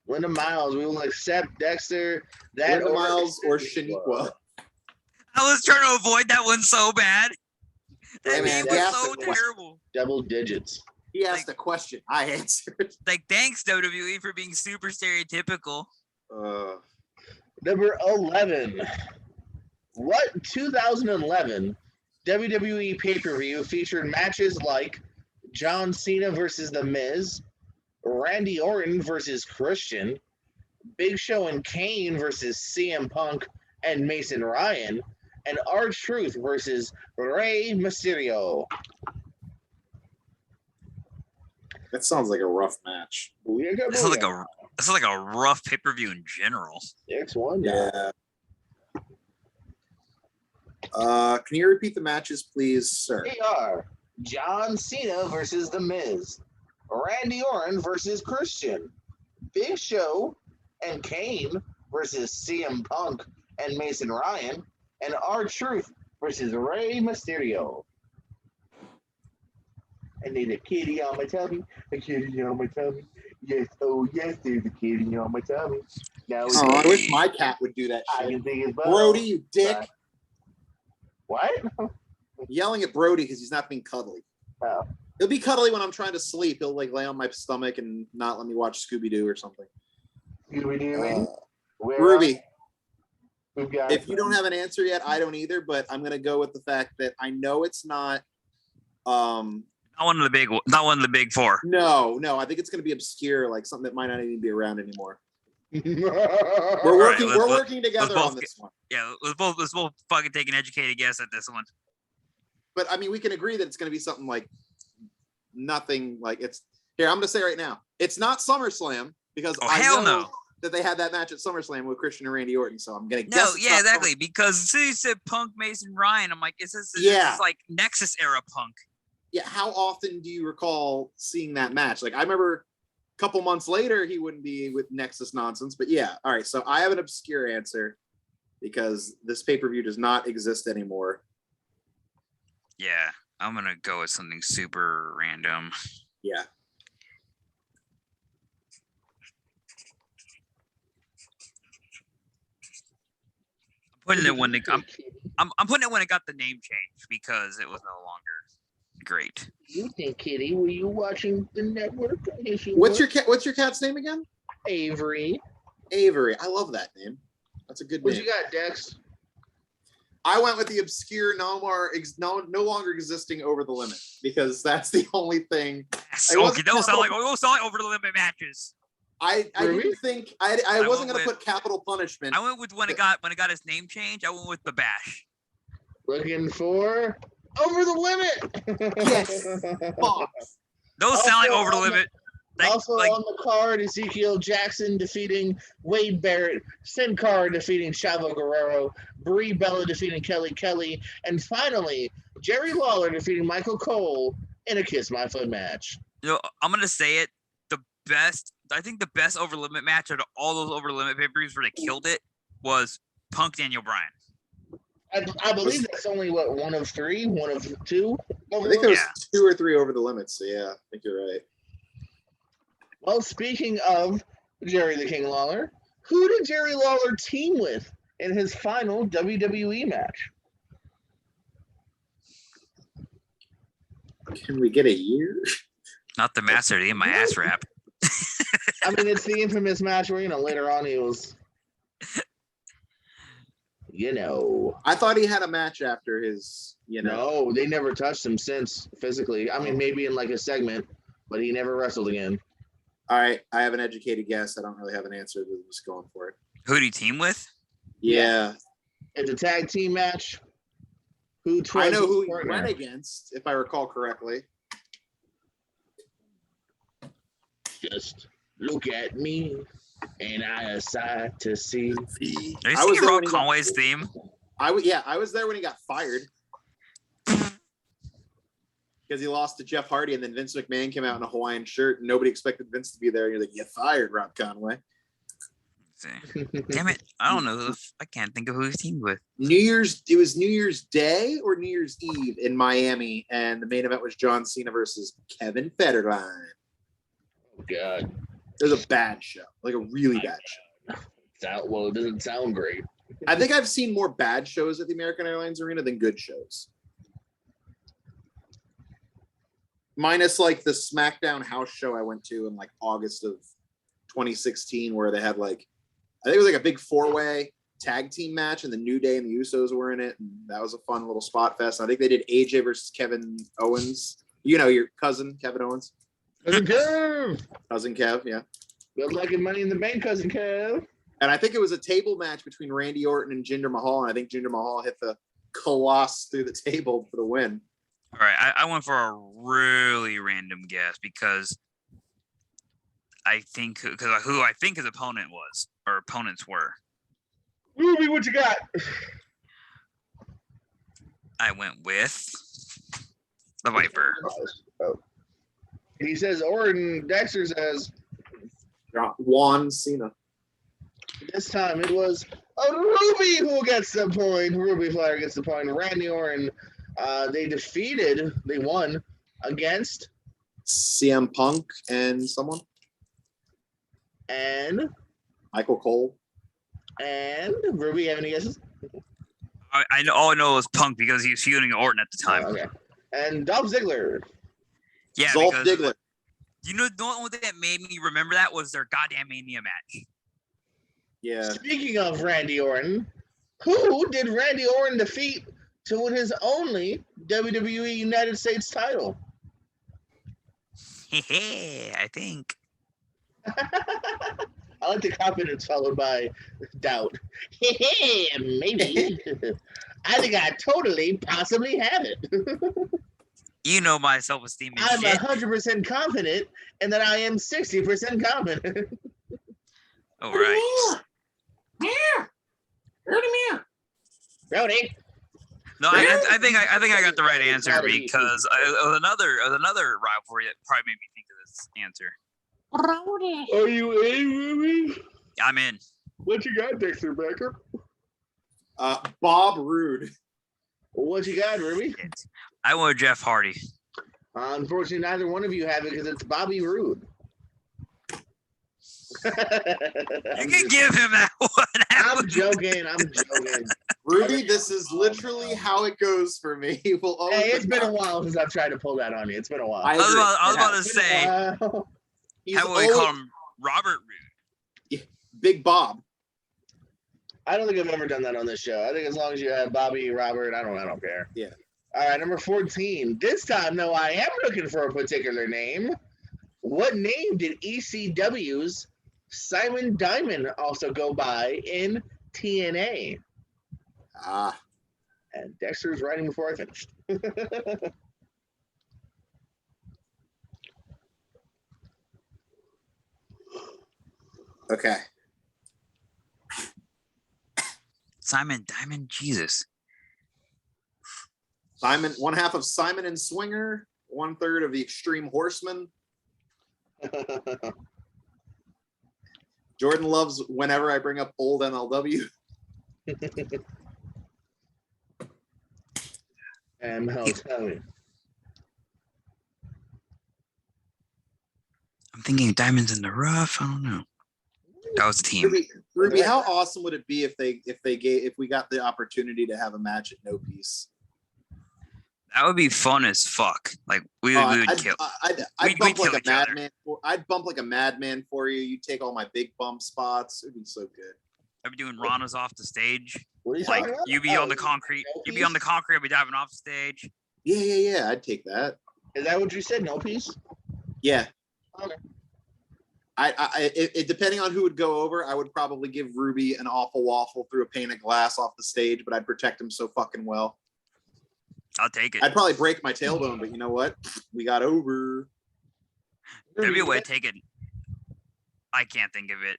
Linda Miles, we will accept Dexter. Linda Miles or Shaniqua. I was trying to avoid that one so bad. That name was so terrible. Double digits. He asked a question. I answered. Like, thanks, WWE, for being super stereotypical. Number 11. What 2011 WWE pay-per-view featured matches like John Cena versus The Miz, Randy Orton versus Christian, Big Show and Kane versus CM Punk and Mason Ryan, and R-Truth versus Rey Mysterio? That sounds like a rough match. This is like a rough pay-per-view in general. X1. Yeah. Can you repeat the matches, please, sir? They are John Cena versus The Miz, Randy Orton versus Christian, Big Show and Kane versus CM Punk and Mason Ryan, and R-Truth versus Rey Mysterio. I need a kitty on my tummy, a kitty on my tummy. Yes, oh yes, there's a kitty on my tummy. Now I wish my cat would do that shit. Brody, you dick. What? Yelling at Brody because he's not being cuddly. Oh. He'll be cuddly when I'm trying to sleep. He'll like lay on my stomach and not let me watch Scooby-Doo or something. Scooby-Doo. Ruby, if you don't have an answer yet, I don't either, but I'm gonna go with the fact that I know it's not not one of the big four. No, I think it's gonna be obscure, like something that might not even be around anymore. We're working together on this one. Yeah, let's both fucking take an educated guess at this one. But I mean, we can agree that it's going to be something like nothing like it's here. I'm going to say right now, it's not SummerSlam because that they had that match at SummerSlam with Christian and Randy Orton. So I'm gonna guess. No, it's yeah, not exactly. Because as soon as you said Punk, Mason, Ryan, I'm like, is this Yeah. like Nexus era Punk? Yeah, how often do you recall seeing that match? Like, I remember a couple months later, he wouldn't be with Nexus nonsense. But yeah, all right. So I have an obscure answer because this pay-per-view does not exist anymore. Yeah, I'm gonna go with something super random. Yeah. I'm putting it when it got the name changed because it was no longer great. You think, Kitty? Were you watching the network? What's your cat's name again? Avery. Avery. I love that name. That's a good What name. you got, Dex? I went with the obscure, no longer existing Over the Limit because that's the only thing. Okay, those sound like over the limit matches. I didn't think I wasn't going to put Capital Punishment. I went with when it got his name changed. I went with the Bash. Looking for Over the Limit. Yes. Fox. Those sound like Over the Limit. On the card, Ezekiel Jackson defeating Wade Barrett, Sin Cara defeating Chavo Guerrero, Brie Bella defeating Kelly, and finally, Jerry Lawler defeating Michael Cole in a Kiss My Foot match. I'm going to say it. I think the best Over the Limit match out of all those Over the Limit pay-per-views where they killed it was Punk Daniel Bryan. I believe that's only, one of two? I think there was 2 or 3 Over the Limits, so yeah, I think you're right. Well, speaking of Jerry the King Lawler, who did Jerry Lawler team with in his final WWE match? Can we get a year? Not the Master in my ass wrap. I mean, it's the infamous match where, later on he was, I thought he had a match after his, No, they never touched him since physically. I mean, maybe in like a segment, but he never wrestled again. All right, I have an educated guess. I don't really have an answer. I'm just going for it. Who did he team with? Yeah. It's a tag team match. I know who he went against, if I recall correctly. Just look at me, and I decide to see. Are you singing Rob Conway's theme? I was there when he got fired. Because he lost to Jeff Hardy, and then Vince McMahon came out in a Hawaiian shirt, and nobody expected Vince to be there. And you're like, "You fired, Rob Conway." Damn it! I don't know. I can't think of who he's teamed with. It was New Year's Day or New Year's Eve in Miami, and the main event was John Cena versus Kevin Federline. Oh God! It was a bad show, like a really bad show. Well, it doesn't sound great. I think I've seen more bad shows at the American Airlines Arena than good shows. Minus like the SmackDown house show I went to in like August of 2016, where they had I think it was like a big 4-way tag team match, and the New Day and the Usos were in it, and that was a fun little spot fest. And I think they did AJ versus Kevin Owens. Your cousin Kevin Owens. Cousin Kev. Cousin Kev, yeah. Good luck in Money in the Bank, Cousin Kev. And I think it was a table match between Randy Orton and Jinder Mahal, and I think Jinder Mahal hit the Colossus through the table for the win. All right, I went for a really random guess because who I think his opponent was or opponents were. Ruby, what you got? I went with the Viper. Oh. He says Orton. Dexter says Juan Cena. This time it was Ruby who gets the point. Ruby Flyer gets the point. Randy Orton. They won against CM Punk and someone. And Michael Cole. And Ruby, have any guesses? I know. All I know was Punk because he was feuding Orton at the time. Oh, okay. And Dolph Ziggler. Yeah, Dolph Ziggler. The only thing that made me remember that was their goddamn Mania match. Yeah. Speaking of Randy Orton, who did Randy Orton defeat to win his only WWE United States title? I think. I like the confidence followed by doubt. Maybe. I think I totally, possibly have it. You know my self-esteem is I'm shit. 100% confident, and that I am 60% confident. All right. Rowdy. No, I think I got the right answer because it was another rivalry that probably made me think of this answer. Are you in, Ruby? I'm in. What you got, Dexter Becker? Bob Roode. What you got, Ruby? I went with Jeff Hardy. Unfortunately, neither one of you have it because it's Bobby Roode. You can give him that one. I'm joking. Ruby, this is literally how it goes for me. We'll always Hey, it's been a while since I've tried to pull that on you. It's been a while. I was about to say, He's how would we call him? Robert Roode. Big Bob. I don't think I've ever done that on this show. I think as long as you have Bobby, Robert, I don't care. Yeah. All right, number 14. This time, though, I am looking for a particular name. What name did ECW's Simon Diamond also go by in TNA? And Dexter's writing before I finished. Okay. Simon Diamond, Jesus. Simon, one half of Simon and Swinger, 1/3 of the Extreme Horseman. Jordan loves whenever I bring up old MLW. And I'll tell you. I'm thinking Diamonds in the Rough. I don't know. That was the team. Ruby, how awesome would it be if we got the opportunity to have a match at No Peace? That would be fun as fuck. Like we would kill. I'd bump like a madman. I'd bump like a madman for you. You take all my big bump spots. It'd be so good. I'd be doing Ranas off the stage. Like you be on the concrete. You'd be on the concrete. I'd be diving off the stage. Yeah. I'd take that. Is that what you said? No Peace? Yeah. Okay. It depending on who would go over, I would probably give Ruby an awful waffle through a pane of glass off the stage, but I'd protect him so fucking well. I'll take it. I'd probably break my tailbone, but you know what? We got over. There'd be a way to take it. I can't think of it.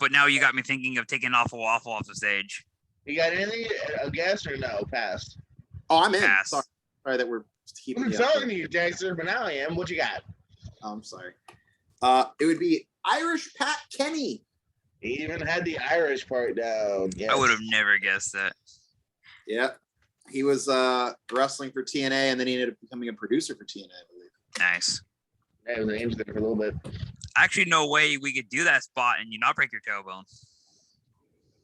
But now you got me thinking of taking awful waffle off the stage. You got anything? A guess or no? Pass. Oh, I'm in. Pass. Sorry that we're keeping I'm you talking to you, Dexter, but now I am. What you got? Oh, I'm sorry. It would be Irish Pat Kenny. He even had the Irish part down. Yes. I would have never guessed that. Yeah. He was wrestling for TNA, and then he ended up becoming a producer for TNA, I believe. Nice. Yeah, he was an angel there for a little bit. Actually, no way we could do that spot and you not break your tailbone.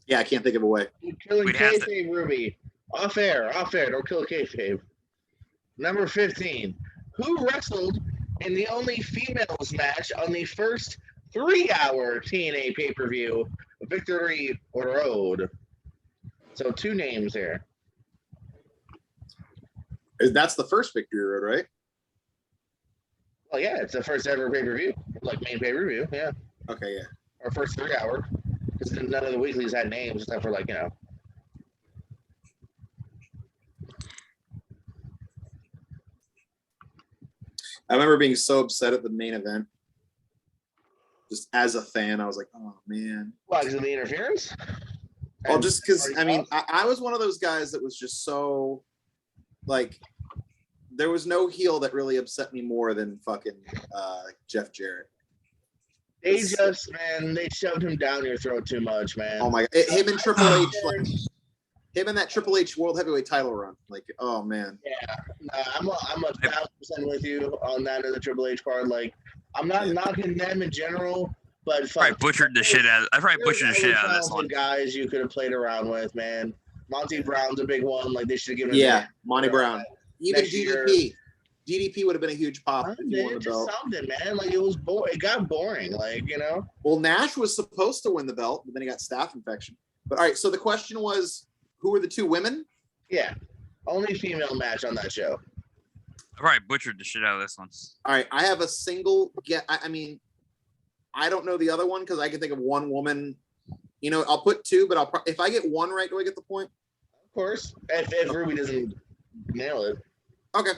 Yeah, I can't think of a way. You're killing We'd have kayfabe, Ruby. Off air. Don't kill kayfabe. Number 15. Who wrestled in the only females match on the first 3-hour TNA pay-per-view, Victory Road? So 2 names here. That's the first Victory Road, right? Well, yeah, it's the first ever pay-per-view, like main pay-per-view, yeah. Okay, yeah. Our first 3-hour, because none of the weeklies had names except for I remember being so upset at the main event. Just as a fan, I was like, oh, man. Why, because of the interference? Well, just because, I mean, I was one of those guys that was just so, like, there was no heel that really upset me more than fucking Jeff Jarrett. They shoved him down your throat too much, man. Oh my God. Him and Triple H, like, him and that Triple H World Heavyweight title run. Like, oh man. Yeah, I'm 1,000% with you on that in the Triple H part. Like, I'm not knocking them in general, but I butchered the shit out of this one. Guys you could have played around with, man. Monty Brown's a big one. Like, they should have given him Monty Brown. Even DDP. DDP would have been a huge pop. Just something, man. Like, it was boring. It got boring. Like, Well, Nash was supposed to win the belt, but then he got staph infection. But all right, so the question was, who were the 2 women? Yeah, only female match on that show. I probably butchered the shit out of this one. All right, I have a single get. I mean, I don't know the other one because I can think of one woman. I'll put 2, but if I get 1 right, do I get the point? Of course, if Ruby doesn't nail it. Okay.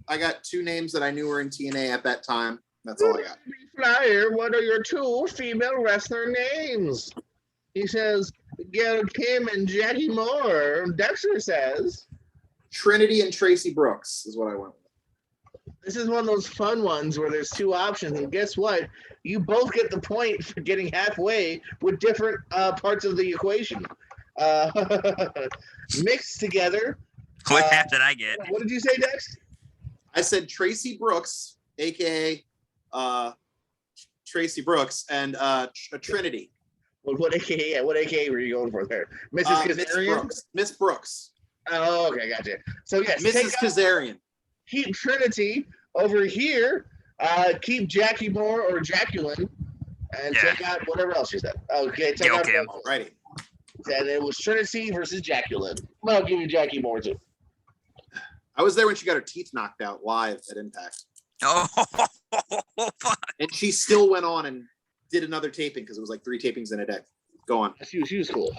I got 2 names that I knew were in TNA at that time. That's all I got. Flyer, what are your 2 female wrestler names? He says, Gail Kim and Jackie Moore. Dexter says, Trinity and Tracy Brooks is what I went with. this is one of those fun ones where there's 2 options, and guess what? You both get the point for getting halfway with different parts of the equation. Mixed together. What half did I get? What did you say, Dex? I said Tracy Brooks, aka Tracy Brooks, and Trinity. What AKA were you going for there? Mrs. Kazarian? Miss Brooks. Oh, okay, gotcha. So yes, Mrs. Kazarian. Keep Trinity over here. Keep Jackie Moore or Jacqueline, and take out whatever else you said. Okay, take out Kim. Righty. And it was Trinity versus Jacqueline. Well, I'll give you Jackie Moore too. I was there when she got her teeth knocked out live at Impact. Oh, fuck. And she still went on and did another taping because it was like 3 tapings in a day. Go on. She was cool.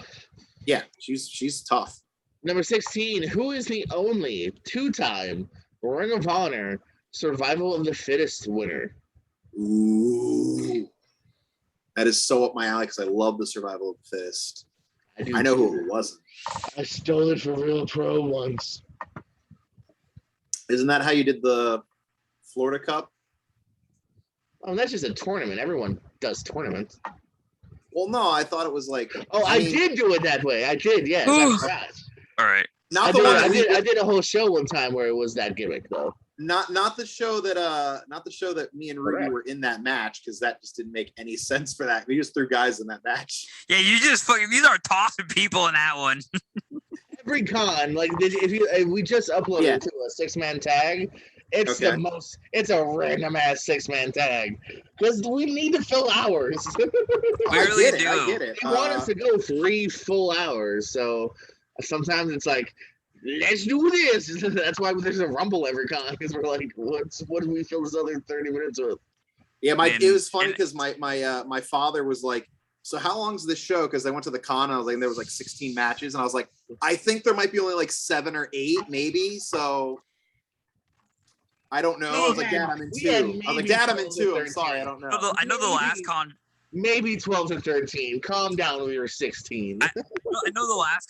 Yeah, she's tough. Number 16, who is the only 2-time Ring of Honor Survival of the Fittest winner? Ooh. That is so up my alley because I love the Survival of the Fittest. I know who it wasn't. I stole it from Real Pro once. Isn't that how you did the Florida Cup? Oh, that's just a tournament. Everyone does tournaments. Well, no, I thought it was like. I did do it that way. I did, yes. All right. Not the one I did a whole show one time where it was that gimmick, though. Not the show that me and Ruby were in that match, because that just didn't make any sense for that. We just threw guys in that match. Yeah, you just fucking, these are tossing people in that one. Every con, like if we just uploaded to a 6-man tag. It's it's a random ass 6-man tag because we need to fill hours. We really do. I get it. They want us to go 3 full hours, so sometimes it's like, let's do this. That's why there's a rumble every con, because we're like, what do we fill this other 30 minutes with? Yeah, it was funny because my father was like, so how long is this show? Because I went to the con and I was like, there was like 16 matches, and I was like, I think there might be only like 7 or 8, maybe. So I don't know. I was like, Dad, I'm in 2. I was like, Dad, I'm in 2. I'm sorry, I don't know. I know the last con. Maybe 12 to 13. Calm down when you're 16. I know the last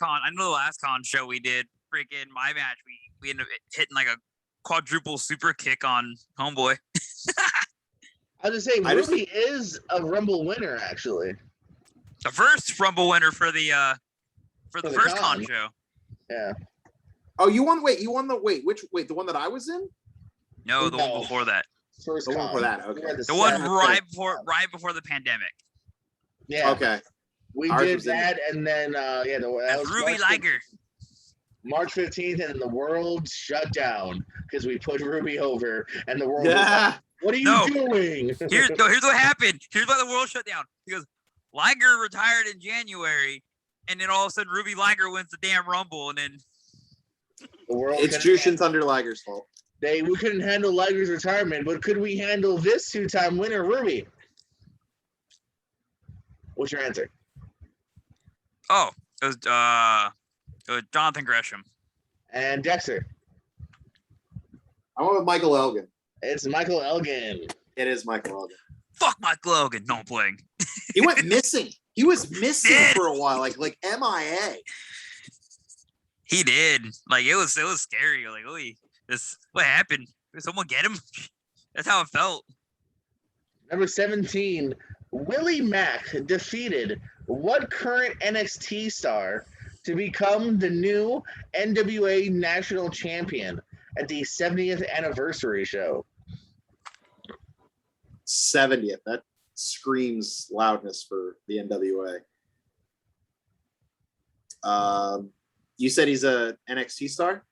con show we did. Freaking my match, we ended up hitting like a quadruple super kick on Homeboy. I was just saying, Ruby is a Rumble winner, actually. The first Rumble winner for the first con show. Yeah. Oh, you won the one that I was in? No, the one before that. First the one before that, okay. The one right before the pandemic. Yeah. Okay. We did that, and then that was Ruby Liger. March 15th, and the world shut down because we put Ruby over, and the world was like, what are you doing? Here's what happened. Here's why the world shut down. Because Liger retired in January, and then all of a sudden Ruby Liger wins the damn Rumble, and then the world. It's Jushin Thunder Liger's fault. We couldn't handle Liger's retirement, but could we handle this 2-time winner, Ruby? What's your answer? Oh, it was Jonathan Gresham. And Dexter. I went with Michael Elgin. It's Michael Elgin. It is Michael Elgin. Fuck Michael Elgin. No playing. He went missing. He was missing for a while, like MIA. He did. Like it was scary. Like, what happened? Did someone get him? That's how it felt. Number 17, Willie Mack defeated what current NXT star to become the new NWA National Champion at the 70th anniversary show? 70th. That screams loudness for the NWA. You said he's a NXT star?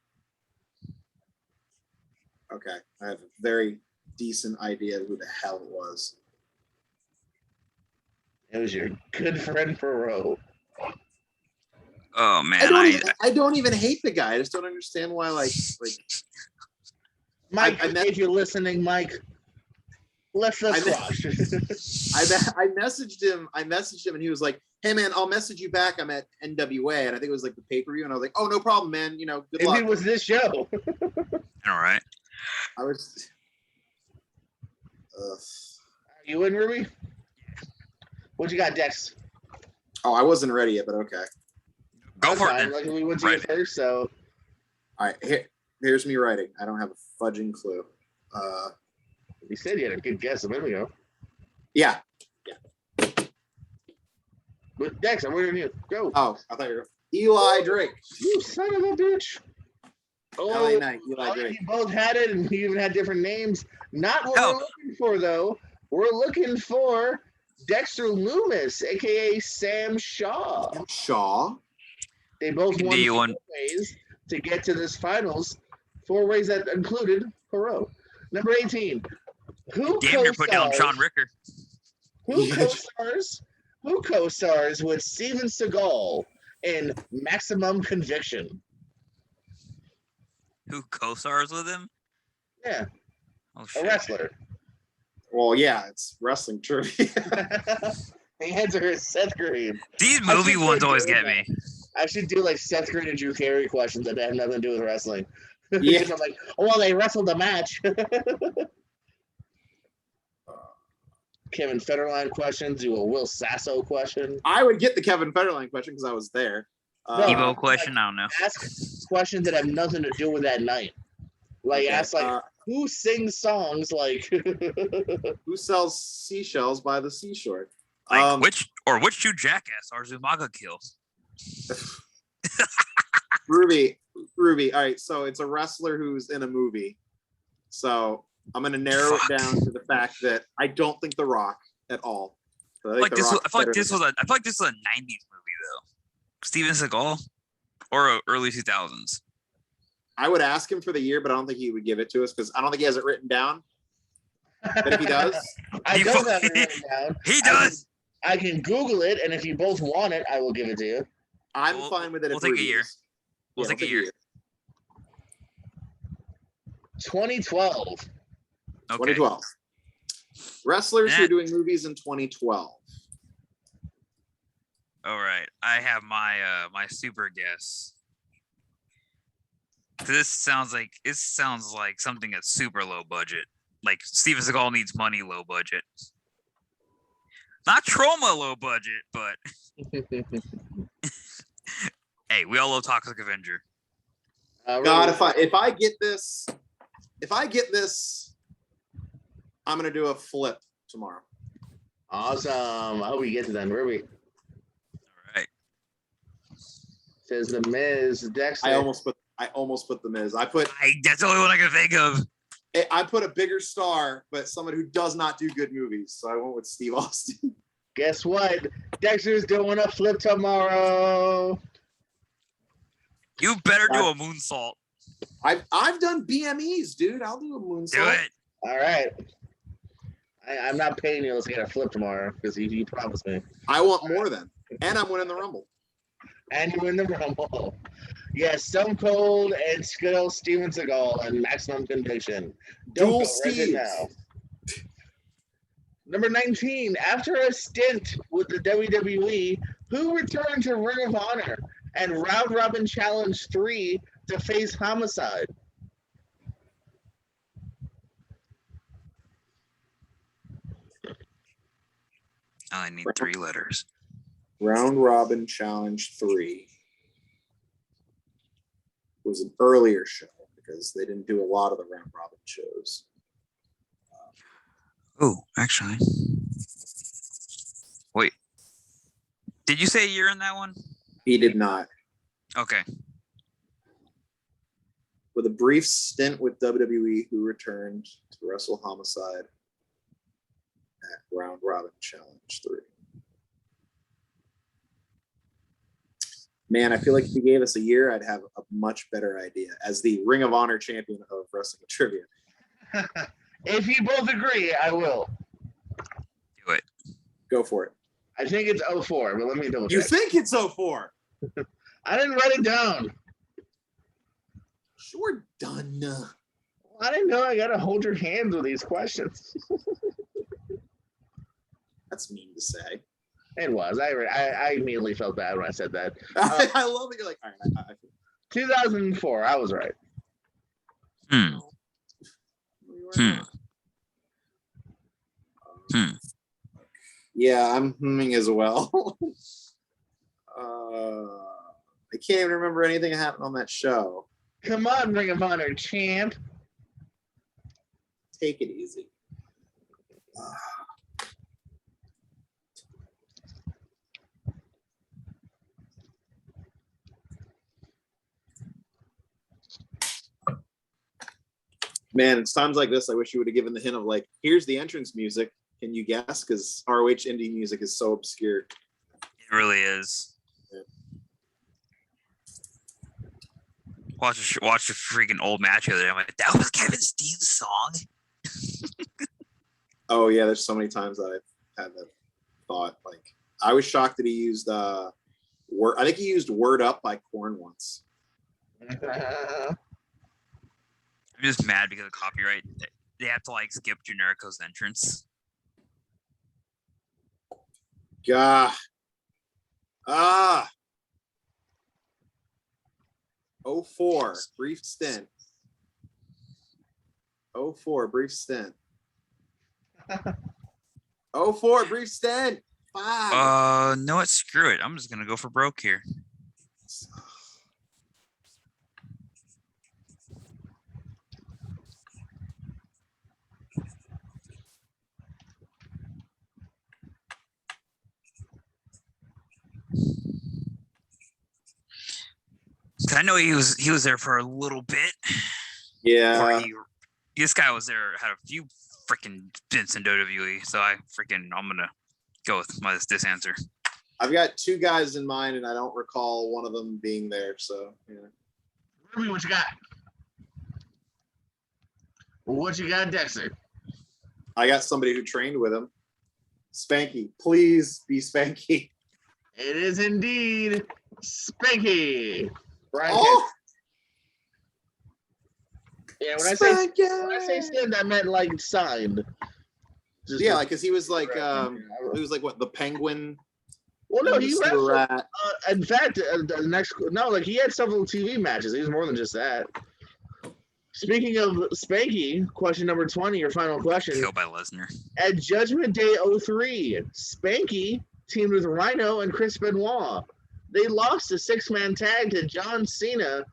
Okay. I have a very decent idea of who the hell it was. It was your good friend Ferro. Oh man, I don't even hate the guy. I just don't understand why. Like Mike, if you're listening, Mike, let's watch. I messaged him, and he was like, "Hey man, I'll message you back. I'm at NWA," and I think it was like the pay-per-view, and I was like, "Oh, no problem, man. You know, good luck." Maybe it was this show. All right. I was. You in, Ruby? What you got, Dex? Oh, I wasn't ready yet, but okay. Go That's for fine. it then. Like, we went to you Right. first, so All right, here's me writing. I don't have a fudging clue. you said you had a good guess. So there we go. Yeah. But Dex, I'm waiting on you. Go. Oh, I thought you were Eli Drake. You son of a bitch. LA Knight, Eli oh, Drake. you both had it, and we even had different names. Not what Oh. we're looking for, though. We're looking for Dexter Loomis, a.k.a. Sam Shaw. Shaw. They both won The 4 one- ways to get to this finals. 4 ways that included Perot. Number 18. Who Damn near put down Sean Ricker. Who co-stars with Steven Seagal in Maximum Conviction? Who co-stars with him? Yeah, Oh a shit. wrestler. Well, yeah, it's wrestling trivia. The answer is Seth Green. These I movie should ones do always it get now. me. I should do like Seth Green and Drew Carey questions that have nothing to do with wrestling. Yeah. I'm like, oh, well, they wrestled the match. Kevin Federline questions. Do a Will Sasso question. I would get the Kevin Federline question because I was there. No, Evo question? I don't know. Ask questions that have nothing to do with that night. Like, Okay, ask like, who sings songs like? who sells seashells by the seashore? Like which two jackass Arzumaga kills? Ruby. All right, so it's a wrestler who's in a movie. So I'm gonna narrow it down to the fact that I don't think The Rock at all. I I feel like this was a 90s movie though. Steven Seagal or early 2000s. I would ask him for the year, but I don't think he would give it to us because I don't think he has it written down. But if he does, I don't have it written down. He does. I can Google it, and if you both want it, I will give it to you. I'm We'll- fine with it. we'll if take a Ruby year. is. We'll take a year. 2012. Okay. 2012. Wrestlers who are doing movies in 2012. All right. I have my my super guess. This sounds like something that's super low budget. Like Steven Seagal needs money, low budget. Not trauma, low budget, but hey, we all love Toxic Avenger. God, if I get this, I'm gonna do a flip tomorrow. Awesome. I hope you get to that, Ruby. All right. Says the Miz, Dexter. I almost put the Miz. That's the only one I can think of. I put a bigger star, but someone who does not do good movies. So I went with Steve Austin. Guess what? Dexter's doing a flip tomorrow. You better do a moonsault. I've done BMEs, dude. I'll do a moonsault. Do it. All right. I'm not paying you to get a flip tomorrow because you promised me. I want more then. And I'm winning the Rumble. And you win the Rumble. Yes, Stone Cold and Skittle Steven Seagal and Maximum Conviction. Dual Don't go right Steves. now. Number 19. After a stint with the WWE, who returned to Ring of Honor and Round Robin Challenge 3 to face Homicide? I need 3 letters. Round Robin Challenge 3 was an earlier show because they didn't do a lot of the Round Robin shows. Oh, actually. Wait. Did you say a year in that one? He did not. Okay. With a brief stint with WWE, who returned to wrestle Homicide at Round Robin Challenge 3. Man, I feel like if you gave us a year, I'd have a much better idea as the Ring of Honor champion of Wrestling Trivia. If you both agree, I will. Do it. Go for it. I think it's 04, but let me double check. You think it's 04? I didn't write it down. Sure, done. I didn't know I gotta hold your hands with these questions. That's mean to say. It was. I immediately felt bad when I said that. I love that you're like, all right. I 2004. I was right. Yeah, I'm humming as well. I can't even remember anything that happened on that show. Come on, Ring of Honor champ. Take it easy. Man, it's times like this I wish you would have given the hint of like, here's the entrance music. Can you guess? Because ROH indie music is so obscure. It really is. Yeah. Watch a freaking old match the other day. I'm like, that was Kevin Steen's song. Oh yeah, there's so many times that I've had that thought. Like, I was shocked that he used word. I think he used "Word Up" by Korn once. I'm just mad because of copyright. They have to like skip Generico's entrance. Gah. 04, brief stint. 04, brief stint. 04, brief stint. 5. No, what? Screw it. I'm just gonna go for broke here. I know he was there for a little bit. Yeah. This guy was there, had a few freaking stints in WWE. So I'm gonna go with this answer. I've got 2 guys in mind, and I don't recall one of them being there. So yeah. Ruby, what you got? What you got, Dexter? I got somebody who trained with him. Spanky, please be Spanky. It is indeed Spanky. Brian yeah, when I say stand, I meant like signed. Yeah, like because he was like he was like what, the Penguin. Well, no, he wrestled. In fact, he had several TV matches. He was more than just that. Speaking of Spanky, question number 20, your final question. Killed by Lesnar. At Judgment Day 03, Spanky teamed with Rhino and Chris Benoit. They lost a 6-man tag to John Cena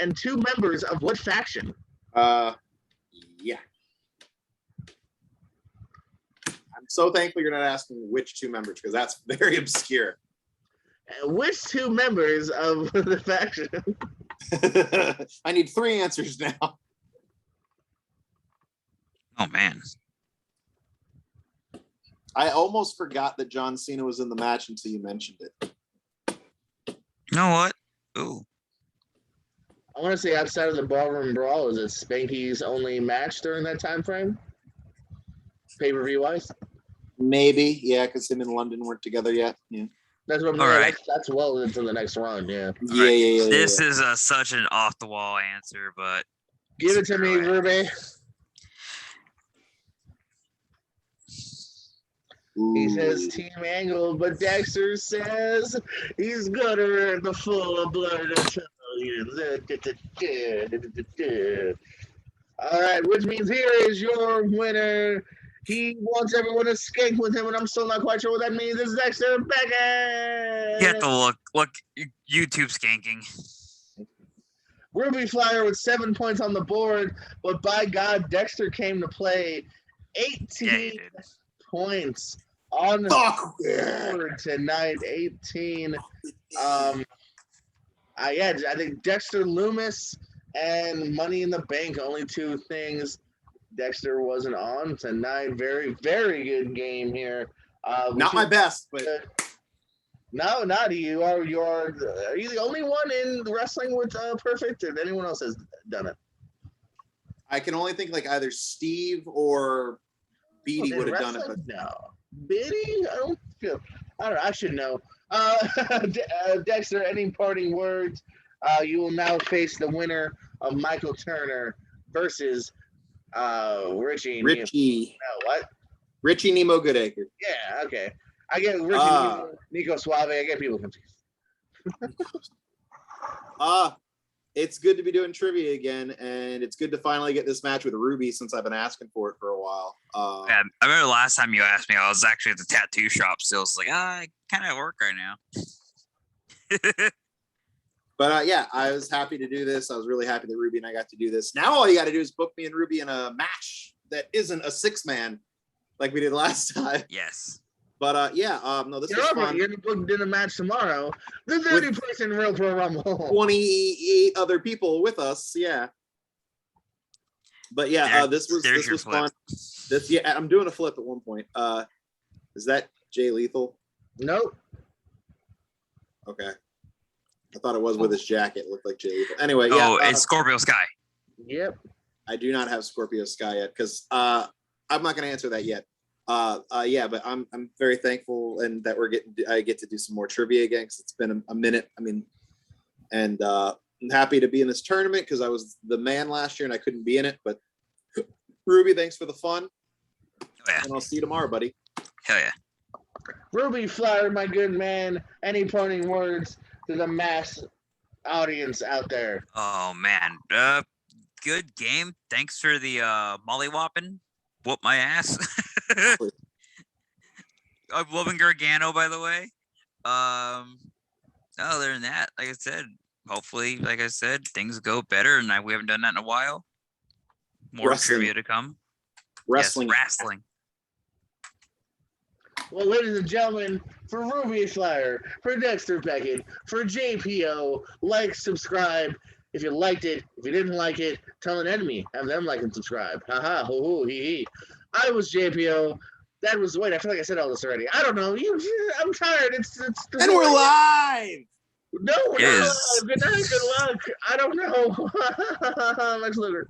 and 2 members of what faction? Yeah. I'm so thankful you're not asking which 2 members, because that's very obscure. Which 2 members of the faction? I need 3 answers now. Oh man. I almost forgot that John Cena was in the match until you mentioned it. You know what? Ooh. I want to say outside of the Ballroom Brawl, is it Spanky's only match during that time frame? Pay-per-view wise? Maybe, yeah, because him and London weren't together yet. Yeah. That's what I'm All right. That's well into the next run, yeah. Yeah. This is such an off-the-wall answer, but give it to me, Ruby. He says Team Angle, but Dexter says he's gonna earn the full blood Italians. All right, which means here is your winner. He wants everyone to skank with him, and I'm still not quite sure what that means. It's Dexter Beckett. you have to look YouTube skanking. Ruby Flyer with 7 points on the board, but by God, Dexter came to play. 18 points on the board tonight. 18. I think Dexter Loomis and Money in the Bank, only 2 things Dexter wasn't on tonight. Very, very good game here. Not my best, but no, not you. Are you the only one in wrestling with perfect, or anyone else has done it? I can only think like either Steve or Beatty would have done it. But no, Beatty. I don't know. I should know. Dexter, any parting words? You will now face the winner of Michael Turner versus Richie. No, what? Richie Nemo Goodacre. Yeah, okay. I get Richie Nico Suave. I get people confused. it's good to be doing trivia again, and it's good to finally get this match with Ruby since I've been asking for it for a while. Yeah, I remember the last time you asked me, I was actually at the tattoo shop still. I was like, I kind of work right now. But yeah, I was happy to do this. I was really happy that Ruby and I got to do this. Now all you got to do is book me and Ruby in a match that isn't a 6-man like we did last time. Yes. But yeah, no, this was fun. You're booked in a match tomorrow. The 30-person Real Pro Rumble. 28 other people with us. Yeah. But yeah, this was fun. I'm doing a flip at one point. Is that Jay Lethal? Nope. Okay. I thought it was with his jacket. It looked like Jay Lethal. Anyway, yeah. It's Scorpio Sky. Yep. I do not have Scorpio Sky yet because I'm not going to answer that yet. Yeah, but I'm very thankful and that I get to do some more trivia again because it's been a minute. I mean, and I'm happy to be in this tournament because I was the man last year and I couldn't be in it. But Ruby, thanks for the fun. Oh, yeah. And I'll see you tomorrow, buddy. Hell yeah. Ruby Flower, my good man. Any parting words to the mass audience out there? Oh man. Good game. Thanks for the mollywhopping. Whoop my ass. I'm loving Gargano, by the way. Other than that, like I said, hopefully, like I said, things go better, and we haven't done that in a while. More trivia to come. Wrestling. Yes, wrestling. Well, ladies and gentlemen, for Ruby Flyer, for Dexter Beckett, for JPO, like, subscribe. If you liked it, if you didn't like it, tell an enemy. Have them like and subscribe. Haha, ho ho, hee hee. I was JPO. That was, wait, I feel like I said all this already. I don't know. I'm tired. It's and we're live. No, we're not live. Good night, good luck. I don't know. Lex Luger.